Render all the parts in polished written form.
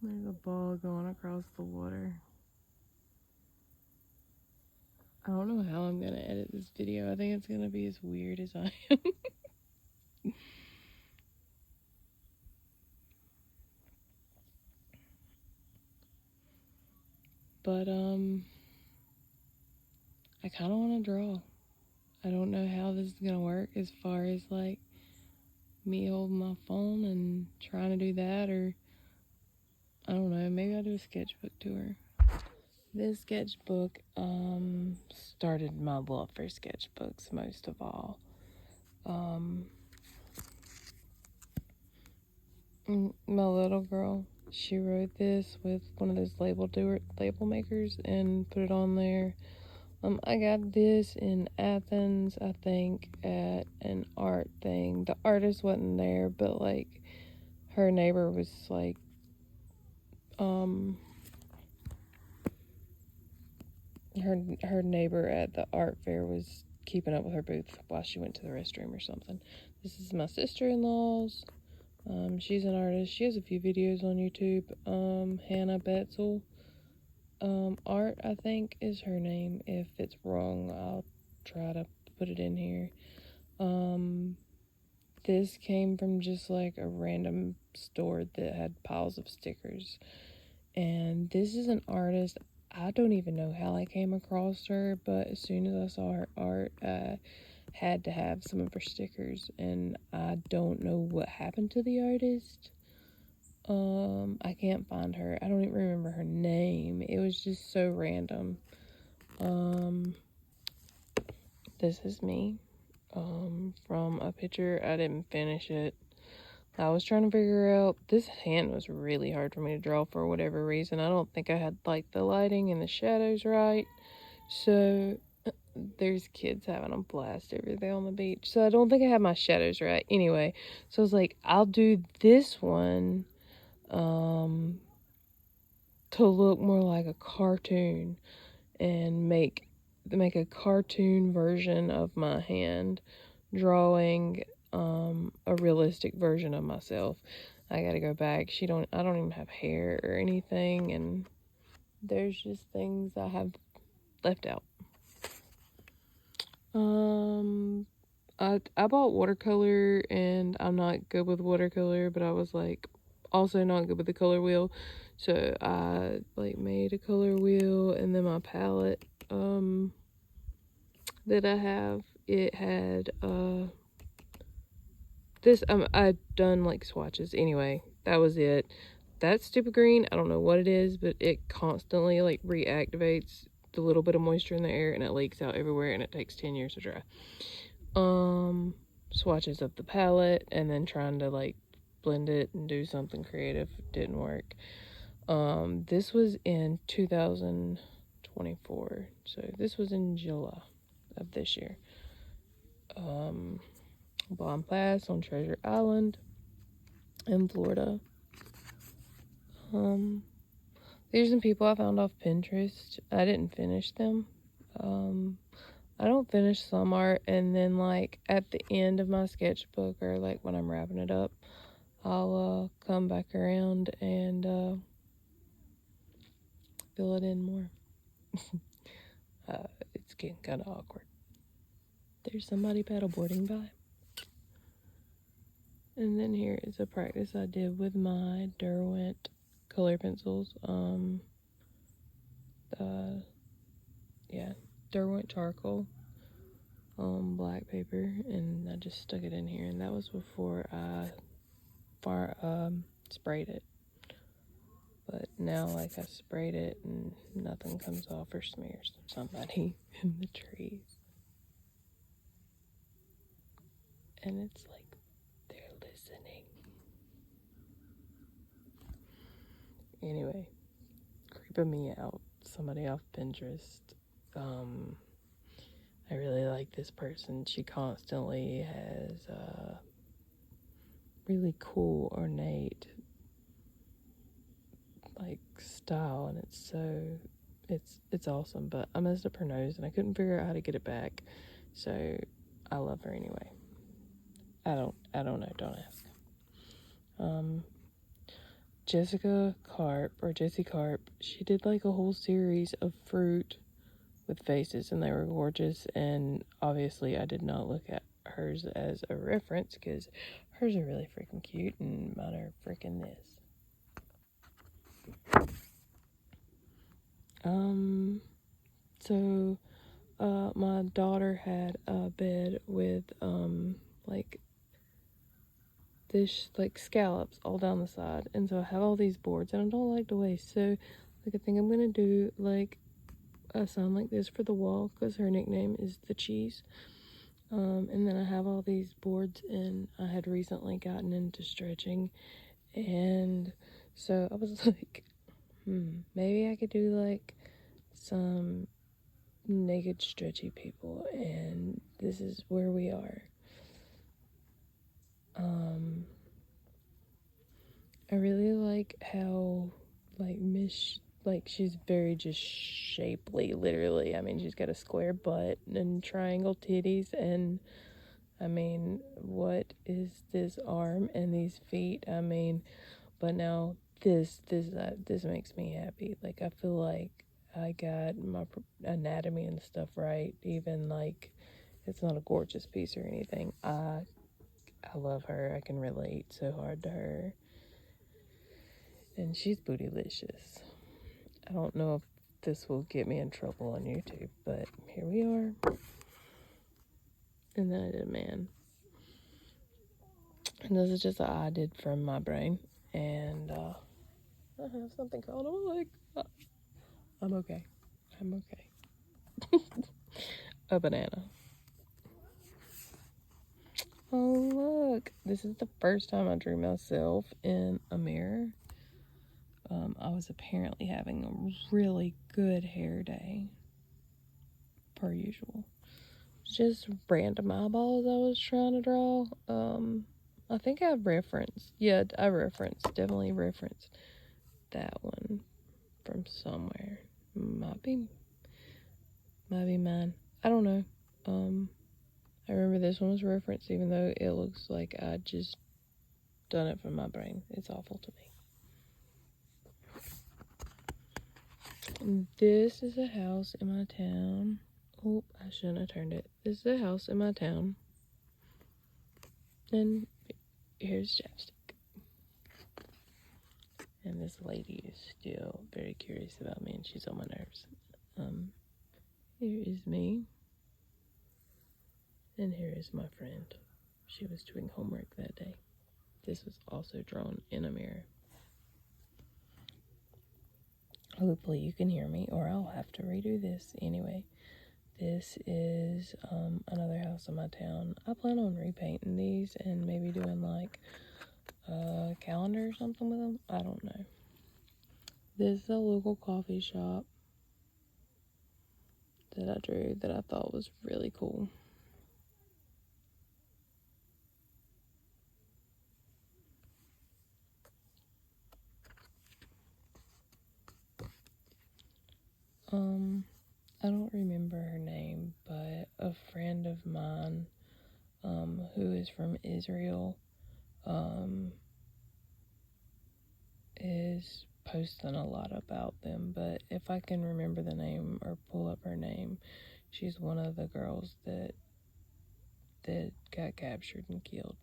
There's a ball going across the water. I don't know how I'm gonna edit this video. I think it's gonna be as weird as I am. But I kind of want to draw. I don't know how this is gonna work as far as like me holding my phone and trying to do that, or I don't know, maybe I'll do a sketchbook tour. This sketchbook started my love for sketchbooks most of all. My little girl, she wrote this with one of those label makers and put it on there. I got this in Athens, I think, at an art thing. The artist wasn't there, but like her neighbor was like her neighbor at the art fair was keeping up with her booth while she went to the restroom or something. This is my sister-in-law's. She's an artist. She has a few videos on YouTube. Hannah Betzel. Art, I think, is her name. If it's wrong, I'll try to put it in here. This came from just like a random store that had piles of stickers. And this is an artist. I don't even know how I came across her, but as soon as I saw her art, I had to have some of her stickers, and I don't know what happened to the artist. I can't find her. I don't even remember her name. It was just so random. This is me. From a picture. I didn't finish it. I was trying to figure out, this hand was really hard for me to draw for whatever reason. I don't think I had like the lighting and the shadows right. So there's kids having a blast over there on the beach. So I don't think I had my shadows right. Anyway, so I was like, I'll do this one to look more like a cartoon and make a cartoon version of my hand drawing a realistic version of myself. I gotta go back. I don't even have hair or anything, and there's just things I have left out. I bought watercolor, and I'm not good with watercolor, but I was like also not good with the color wheel, so I like made a color wheel, and then my palette that I have, it had this I'd done like swatches. Anyway, that was it. That stupid green, I don't know what it is, but it constantly like reactivates the little bit of moisture in the air, and it leaks out everywhere, and it takes 10 years to dry. Swatches of the palette, and then trying to like blend it and do something creative didn't work. This was in 2024, so this was in July of this year. Bomb Pass on Treasure Island in Florida. These are some people I found off Pinterest. I didn't finish them. I don't finish some art, and then like at the end of my sketchbook, or like when I'm wrapping it up, I'll come back around and fill it in more. It's getting kind of awkward. There's somebody paddleboarding by. And then here is a practice I did with my Derwent color pencils. Derwent charcoal, black paper, and I just stuck it in here, and that was before I sprayed it. But now, like, I sprayed it and nothing comes off or smears. Somebody in the trees, and it's like they're listening. Anyway, creeping me out. Somebody off Pinterest. I really like this person. She constantly has really cool, ornate, like, style, and it's awesome. But I messed up her nose, and I couldn't figure out how to get it back. So I love her anyway. I don't know. Don't ask. Jessica Carp, or Jessie Carp, she did like a whole series of fruit with faces, and they were gorgeous. And obviously I did not look at hers as a reference because hers are really freaking cute and mine are freaking this. So my daughter had a bed with like this, like scallops all down the side, and so I have all these boards and I don't like to waste. So like I think I'm gonna do like a sign like this for the wall because her nickname is the cheese. And then I have all these boards, and I had recently gotten into stretching, and so I was like, maybe I could do like some naked stretchy people, and this is where we are. I really like how like she's very just shapely, literally. I mean, she's got a square butt and triangle titties, and I mean, what is this arm and these feet? I mean, but now this makes me happy. Like I feel like I got my anatomy and stuff right. Even like it's not a gorgeous piece or anything. I love her. I can relate so hard to her, and she's bootylicious. I don't know if this will get me in trouble on YouTube, but here we are. And then I did a man. And this is just what I did from my brain. And I have something called on my leg. I'm okay. I'm okay. A banana. Oh, look. This is the first time I drew myself in a mirror. I was apparently having a really good hair day. Per usual. Just random eyeballs I was trying to draw. I think I referenced. Yeah, I definitely referenced that one from somewhere. Might be mine. I don't know. I remember this one was referenced, even though it looks like I just done it from my brain. It's awful to me. This is a house in my town. Oh, I shouldn't have turned it. This is a house in my town. And here's chapstick. And this lady is still very curious about me, and she's on my nerves. Here is me. And here is my friend. She was doing homework that day. This was also drawn in a mirror. Hopefully you can hear me, or I'll have to redo this anyway. This is another house in my town. I plan on repainting these and maybe doing like a calendar or something with them. I don't know. This is a local coffee shop that I drew that I thought was really cool. I don't remember her name, but a friend of mine, who is from Israel, is posting a lot about them. But if I can remember the name or pull up her name, she's one of the girls that got captured and killed.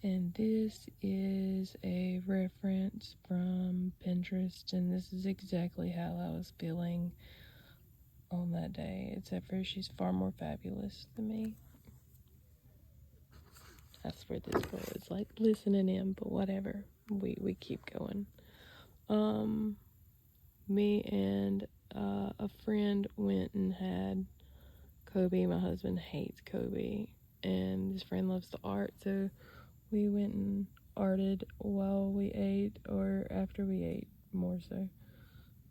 And this is a reference from Pinterest, and this is exactly how I was feeling on that day, except for she's far more fabulous than me. I swear this girl is like listening in, but whatever. We keep going. Me and a friend went and had Kobe. My husband hates Kobe, and his friend loves the art, so we went and arted while we ate, or after we ate, more so.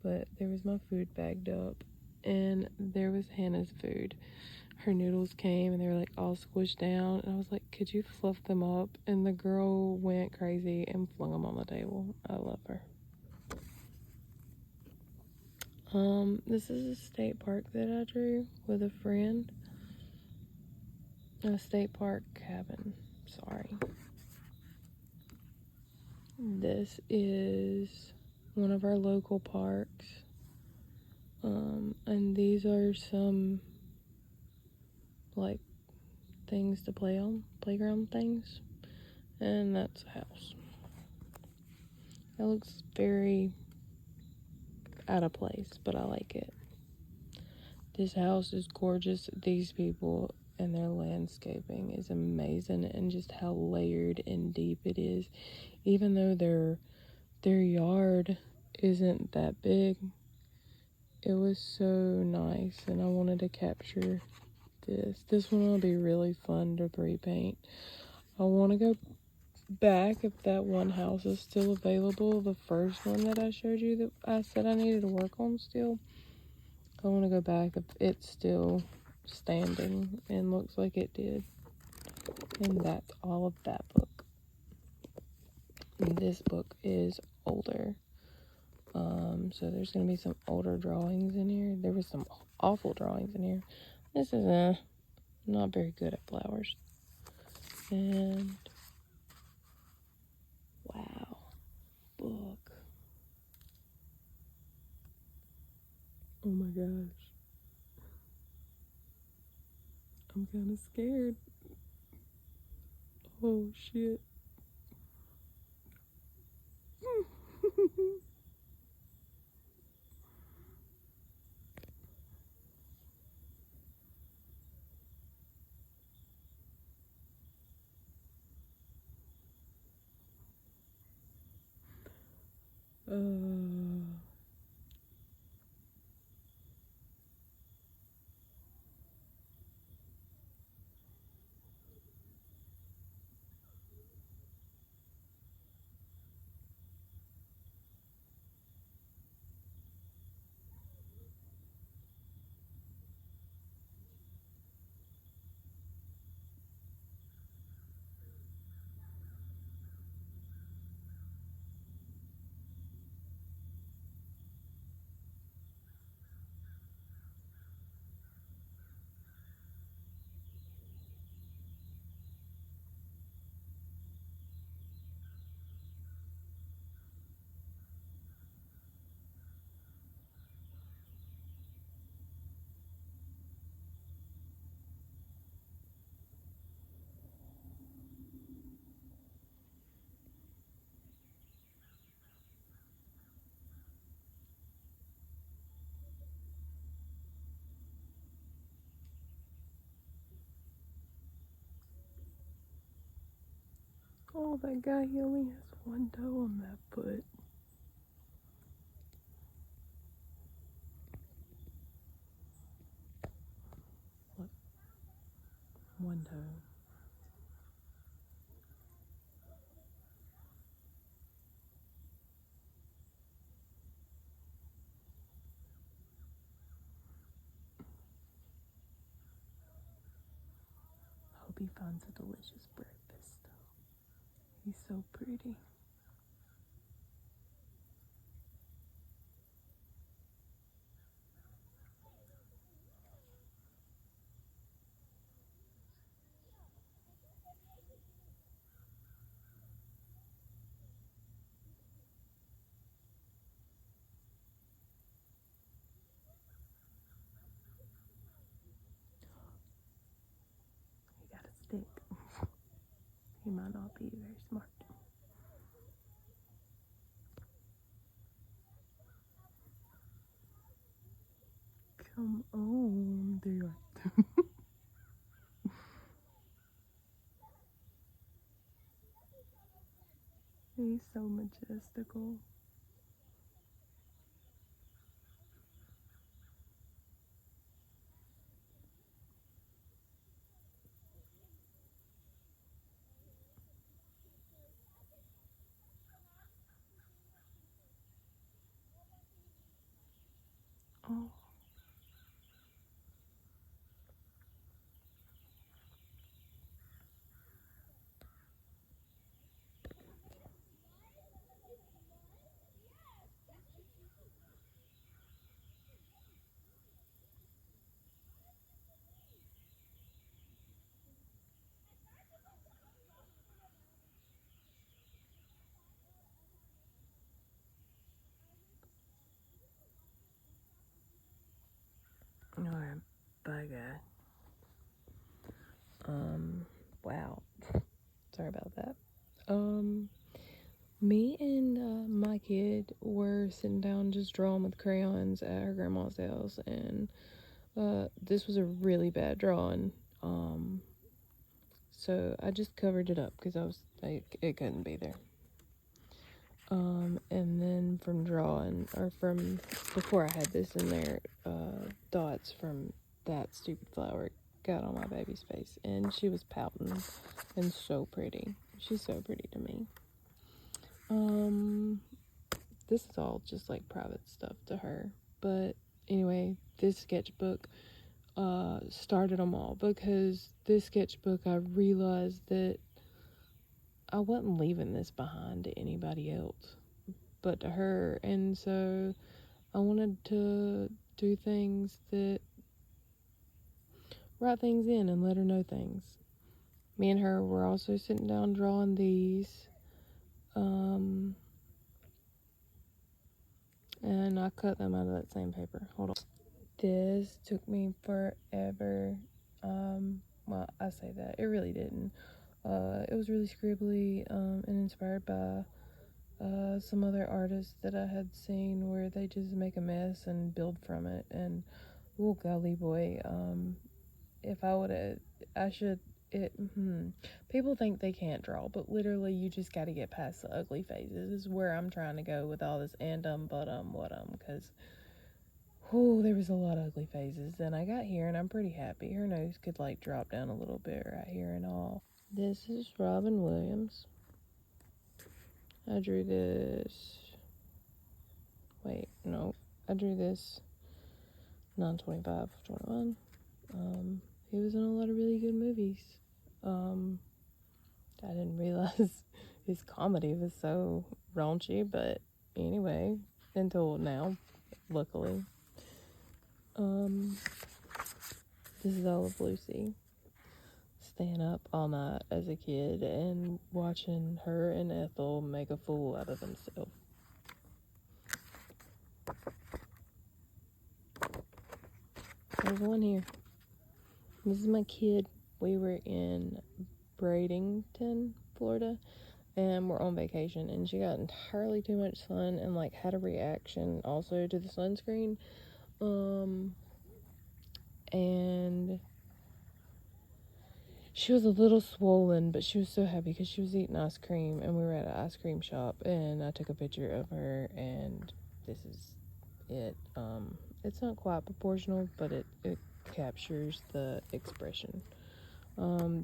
But there was my food bagged up, and there was Hannah's food. Her noodles came, and they were like all squished down, and I was like, could you fluff them up? And the girl went crazy and flung them on the table. I love her. This is a state park that I drew with a friend. a state park cabin. Sorry. This is one of our local parks. And these are some, like, things to play on, playground things. And that's a house. It looks very out of place, but I like it. This house is gorgeous. These people and their landscaping is amazing, and just how layered and deep it is. Even though their yard isn't that big, it was so nice, and I wanted to capture this. This one will be really fun to repaint. I want to go back if that one house is still available, the first one that I showed you that I said I needed to work on still. I want to go back if it's still standing, and looks like it did. And that's all of that book. And this book is older. So there's going to be some older drawings in here. There was some awful drawings in here. This is not very good at flowers. And wow, book. Oh my gosh. I'm kind of scared. Oh shit. Oh, that guy, he only has one toe on that foot. Look, one toe. Hope he finds a delicious breakfast. He's so pretty. He got a stick. He might not be very smart. Come on, there. He's so majestical. Oh. Bye, guy. Wow. Sorry about that. Me and my kid were sitting down just drawing with crayons at her grandma's house, and this was a really bad drawing. So I just covered it up because it couldn't be there. And then from drawing, or from before I had this in there, dots from that stupid flower got on my baby's face, and she was pouting and so pretty. She's so pretty to me. This is all just like private stuff to her, but anyway, this sketchbook started them all, because this sketchbook, I realized that I wasn't leaving this behind to anybody else but to her, and so I wanted to do things that write things in and let her know things. Me and her were also sitting down drawing these, and I cut them out of that same paper. Hold on. This took me forever. Well, I say that, it really didn't. It was really scribbly, and inspired by some other artists that I had seen, where they just make a mess and build from it. And oh golly boy, if I would have, I should, people think they can't draw, but literally you just got to get past the ugly phases, is where I'm trying to go with all this because there was a lot of ugly phases, and I got here and I'm pretty happy. Her nose could like drop down a little bit right here and all. This is Robin Williams. I drew this, I drew this 9/25/21. He was in a lot of really good movies. I didn't realize his comedy was so raunchy, but anyway, until now, luckily. This is all of Lucy. Staying up all night as a kid and watching her and Ethel make a fool out of themselves. There's one here. This is my kid. We were in Bradenton, Florida, and we're on vacation, and she got entirely too much sun and like had a reaction also to the sunscreen. And she was a little swollen, but she was so happy because she was eating ice cream, and we were at an ice cream shop, and I took a picture of her, and this is it. It's not quite proportional, but it captures the expression.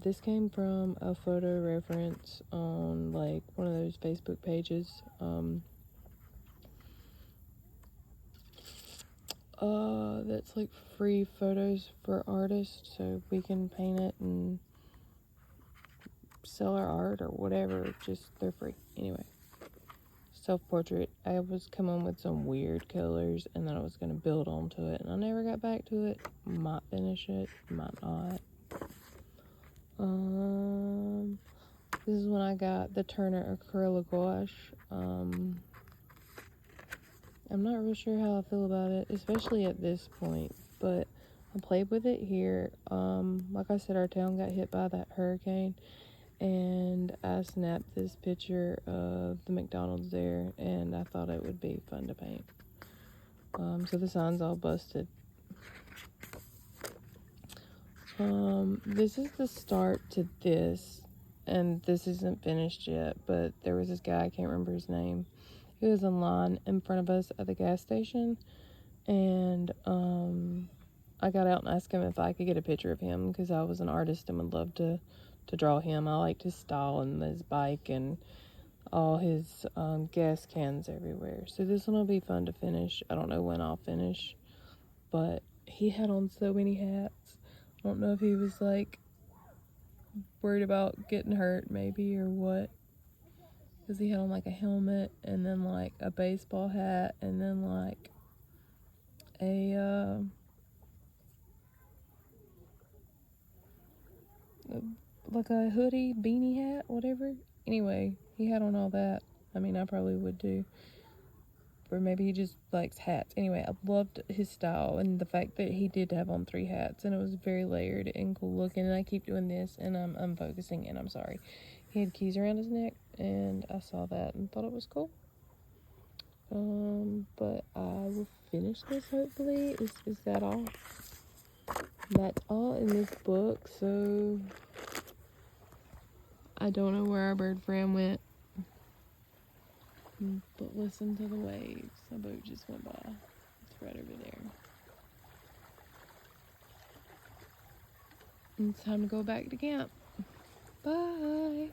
This came from a photo reference on like one of those Facebook pages. That's like free photos for artists, so we can paint it and sell our art or whatever. Just, they're free. Anyway, self-portrait. I was coming with some weird colors, and then I was going to build onto it, and I never got back to it. Might finish it, might not. This is when I got the Turner acrylic gouache. I'm not real sure how I feel about it, especially at this point, but I played with it here. Like I said, our town got hit by that hurricane, and I snapped this picture of the McDonald's there, and I thought it would be fun to paint. So the sign's all busted. This is the start to this, and this isn't finished yet, but there was this guy, I can't remember his name. He was in line in front of us at the gas station, and I got out and asked him if I could get a picture of him, because I was an artist and would love to draw him. I liked his style and his bike and all his gas cans everywhere. So this one will be fun to finish. I don't know when I'll finish, but he had on so many hats. I don't know if he was like worried about getting hurt maybe or what, because he had on like a helmet, and then like a baseball hat, and then like a like a hoodie, beanie hat, whatever. Anyway, he had on all that. I mean, I probably would too. or maybe he just likes hats. Anyway, I loved his style and the fact that he did have on 3 hats, and it was very layered and cool looking. And I keep doing this, and I'm focusing, and I'm sorry. He had keys around his neck, and I saw that and thought it was cool. But I will finish this hopefully. Is that all? That's all in this book, so I don't know where our bird friend went. But listen to the waves. A boat just went by. It's right over there. And it's time to go back to camp. Bye.